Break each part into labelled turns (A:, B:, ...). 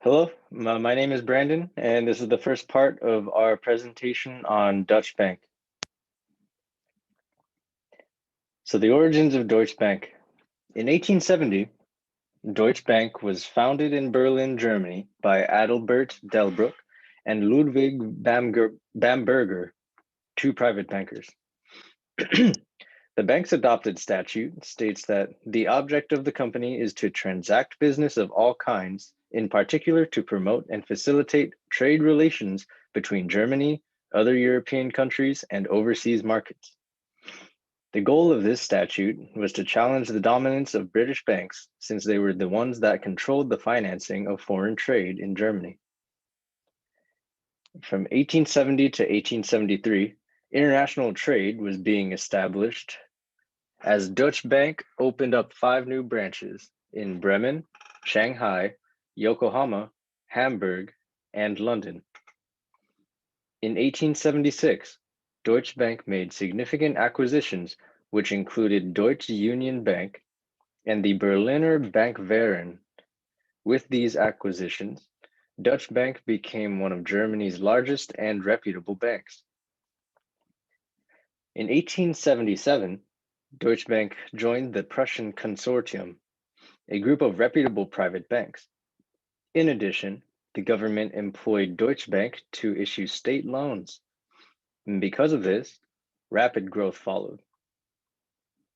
A: Hello, my name is Brandon, and this is the first part of our presentation on Dutch Bank. So the origins of Deutsche Bank. In 1870, Deutsche Bank was founded in Berlin, Germany by Adalbert Delbruck and Ludwig Bamberger, two private bankers. The bank's adopted statute states that the object of the company is to transact business of all kinds, in particular to promote and facilitate trade relations between Germany, other European countries, and overseas markets. The goal of this statute was to challenge the dominance of British banks, since they were the ones that controlled the financing of foreign trade in Germany. From 1870 to 1873, international trade was being established as Deutsche Bank opened up 5 new branches in Bremen, Shanghai, Yokohama, Hamburg, and London. In 1876, Deutsche Bank made significant acquisitions, which included Deutsche Union Bank and the Berliner Bankwaren. With these acquisitions, Deutsche Bank became one of Germany's largest and reputable banks. In 1877, Deutsche Bank joined the Prussian Consortium, a group of reputable private banks. In addition, the government employed Deutsche Bank to issue state loans. And because of this, rapid growth followed.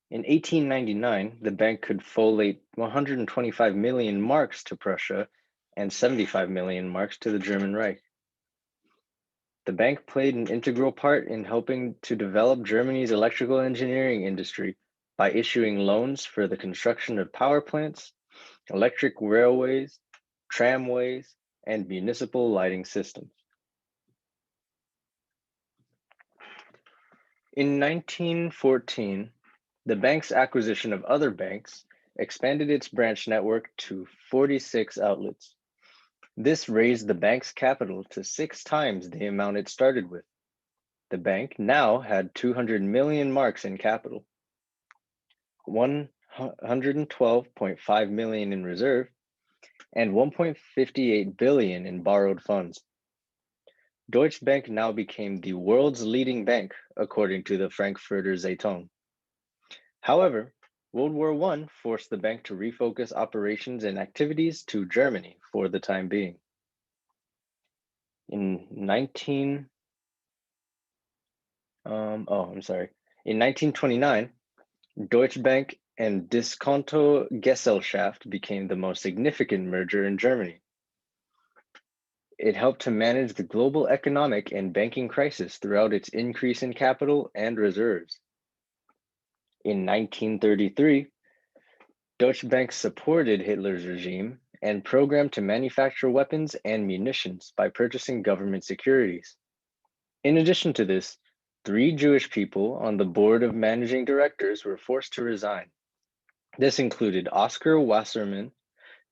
A: In 1899, the bank could follate 125 million marks to Prussia and 75 million marks to the German Reich. The bank played an integral part in helping to develop Germany's electrical engineering industry by issuing loans for the construction of power plants, electric railways, tramways, and municipal lighting systems. In 1914, the bank's acquisition of other banks expanded its branch network to 46 outlets. This raised the bank's capital to 6 times the amount it started with. The bank now had 200 million marks in capital, 112.5 million in reserve, and 1.58 billion in borrowed funds. Deutsche Bank now became the world's leading bank, according to the Frankfurter Zeitung. However, World War I forced the bank to refocus operations and activities to Germany for the time being. In 1929, Deutsche Bank and Diskonto Gesellschaft became the most significant merger in Germany. It helped to manage the global economic and banking crisis throughout its increase in capital and reserves. In 1933, Deutsche Bank supported Hitler's regime and programmed to manufacture weapons and munitions by purchasing government securities. In addition to this, 3 Jewish people on the board of managing directors were forced to resign. This included Oscar Wasserman,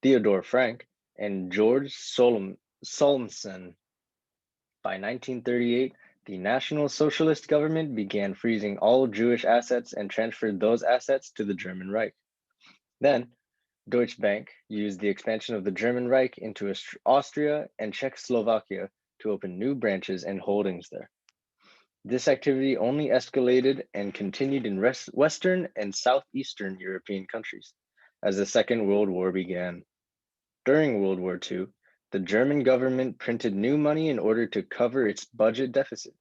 A: Theodor Frank, and George Solmsen. By 1938, the National Socialist government began freezing all Jewish assets and transferred those assets to the German Reich. Then, Deutsche Bank used the expansion of the German Reich into Austria and Czechoslovakia to open new branches and holdings there. This activity only escalated and continued in Western and Southeastern European countries as the Second World War began. During World War II, the German government printed new money in order to cover its budget deficit,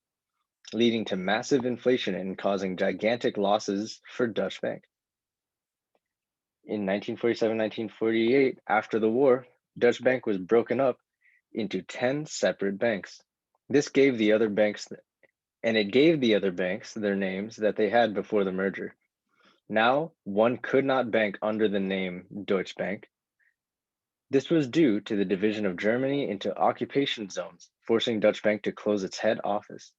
A: leading to massive inflation and causing gigantic losses for Deutsche Bank. In 1947-1948, after the war, Deutsche Bank was broken up into 10 separate banks. This gave the other banks their names that they had before the merger. Now, one could not bank under the name Deutsche Bank. This was due to the division of Germany into occupation zones, forcing Deutsche Bank to close its head office.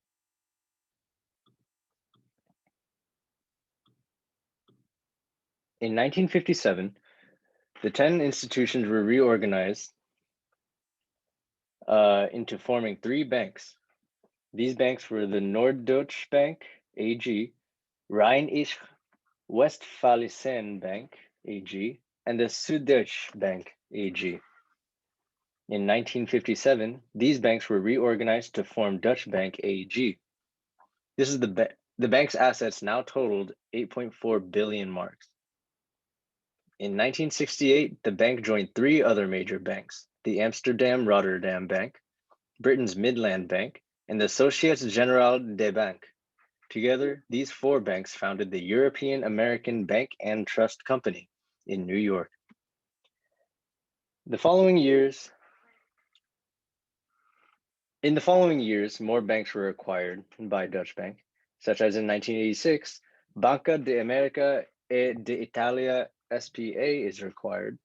A: In 1957, the 10 institutions were reorganized into forming 3 banks. These banks were the Norddeutsche Bank AG, Rheinisch-Westphalische Bank AG, and the Süddeutsche Bank AG. In 1957, these banks were reorganized to form Dutch Bank AG. This is the bank's assets now totaled 8.4 billion marks. In 1968, the bank joined three other major banks, the Amsterdam-Rotterdam Bank, Britain's Midland Bank, and the Société Générale des Banques. Together, these four banks founded the European American Bank and Trust Company in New York. In the following years, more banks were acquired by Dutch Bank, such as in 1986, Banca de America e d'Italia SPA is acquired,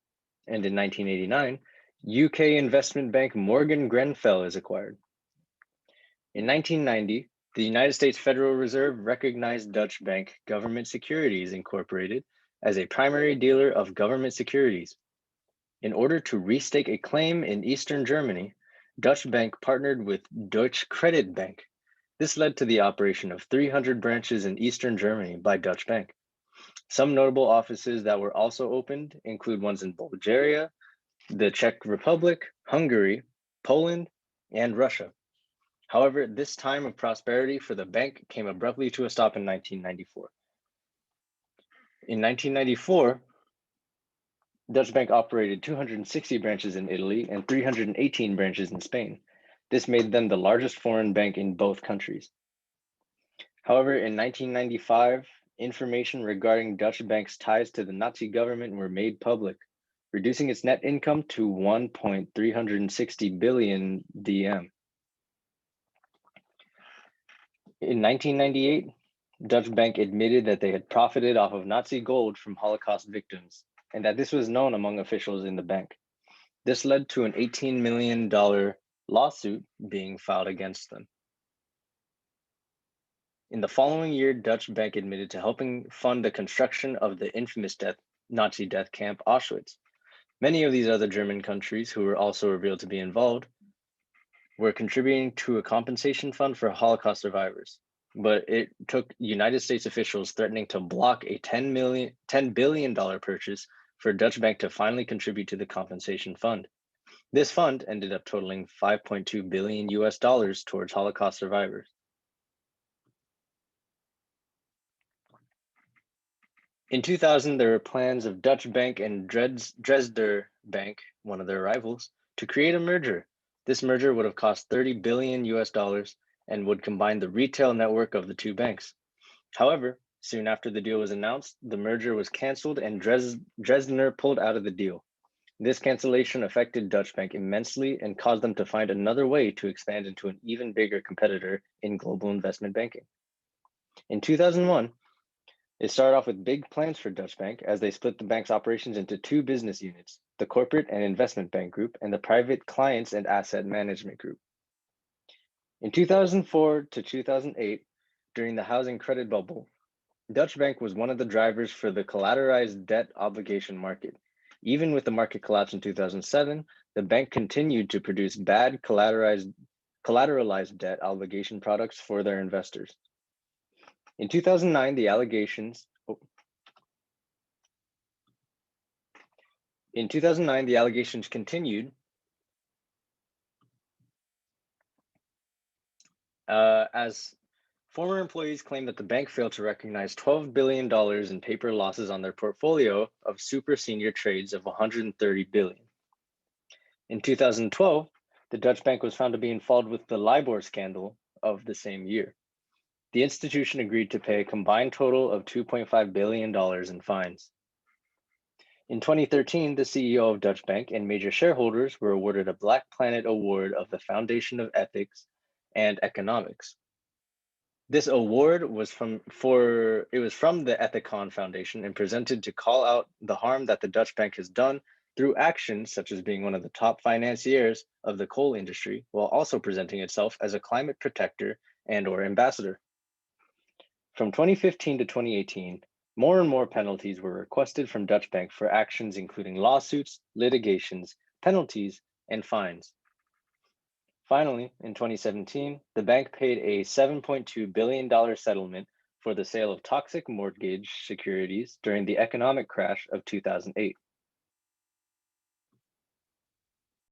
A: and in 1989, UK investment bank Morgan Grenfell is acquired. In 1990, the United States Federal Reserve recognized Dutch Bank Government Securities Incorporated as a primary dealer of government securities. In order to restake a claim in Eastern Germany, Dutch Bank partnered with Deutsche Credit Bank. This led to the operation of 300 branches in Eastern Germany by Dutch Bank. Some notable offices that were also opened include ones in Bulgaria, the Czech Republic, Hungary, Poland, and Russia. However, this time of prosperity for the bank came abruptly to a stop in 1994. In 1994, Dutch Bank operated 260 branches in Italy and 318 branches in Spain. This made them the largest foreign bank in both countries. However, in 1995, information regarding Dutch Bank's ties to the Nazi government were made public, reducing its net income to 1.360 billion DM. In 1998, Dutch Bank admitted that they had profited off of Nazi gold from Holocaust victims, and that this was known among officials in the bank. This led to an $18 million lawsuit being filed against them. In the following year, Dutch Bank admitted to helping fund the construction of the infamous Nazi death camp Auschwitz. Many of these other German countries who were also revealed to be involved were contributing to a compensation fund for Holocaust survivors, but it took United States officials threatening to block a $10 billion purchase for Dutch Bank to finally contribute to the compensation fund. This fund ended up totaling $5.2 billion towards Holocaust survivors. In 2000, there were plans of Dutch Bank and Dresdner Bank, one of their rivals, to create a merger. This merger would have cost $30 billion and would combine the retail network of the two banks. However, soon after the deal was announced, the merger was canceled and Dresdner pulled out of the deal. This cancellation affected Dutch Bank immensely and caused them to find another way to expand into an even bigger competitor in global investment banking. In 2001, it started off with big plans for Dutch Bank as they split the bank's operations into two business units, the Corporate and Investment Bank Group and the Private Clients and Asset Management Group. In 2004 to 2008, during the housing credit bubble, Dutch Bank was one of the drivers for the collateralized debt obligation market. Even with the market collapse in 2007, the bank continued to produce bad collateralized debt obligation products for their investors. In 2009, the allegations continued as former employees claimed that the bank failed to recognize $12 billion in paper losses on their portfolio of super senior trades of $130 billion. In 2012, the Dutch bank was found to be involved with the LIBOR scandal of the same year. The institution agreed to pay a combined total of $2.5 billion in fines. In 2013, the CEO of Dutch Bank and major shareholders were awarded a Black Planet Award of the Foundation of Ethics and Economics. This award was from the Ethicon Foundation and presented to call out the harm that the Dutch Bank has done through actions such as being one of the top financiers of the coal industry, while also presenting itself as a climate protector and/or ambassador. From 2015 to 2018, more and more penalties were requested from Dutch Bank for actions including lawsuits, litigations, penalties, and fines. Finally, in 2017, the bank paid a $7.2 billion settlement for the sale of toxic mortgage securities during the economic crash of 2008.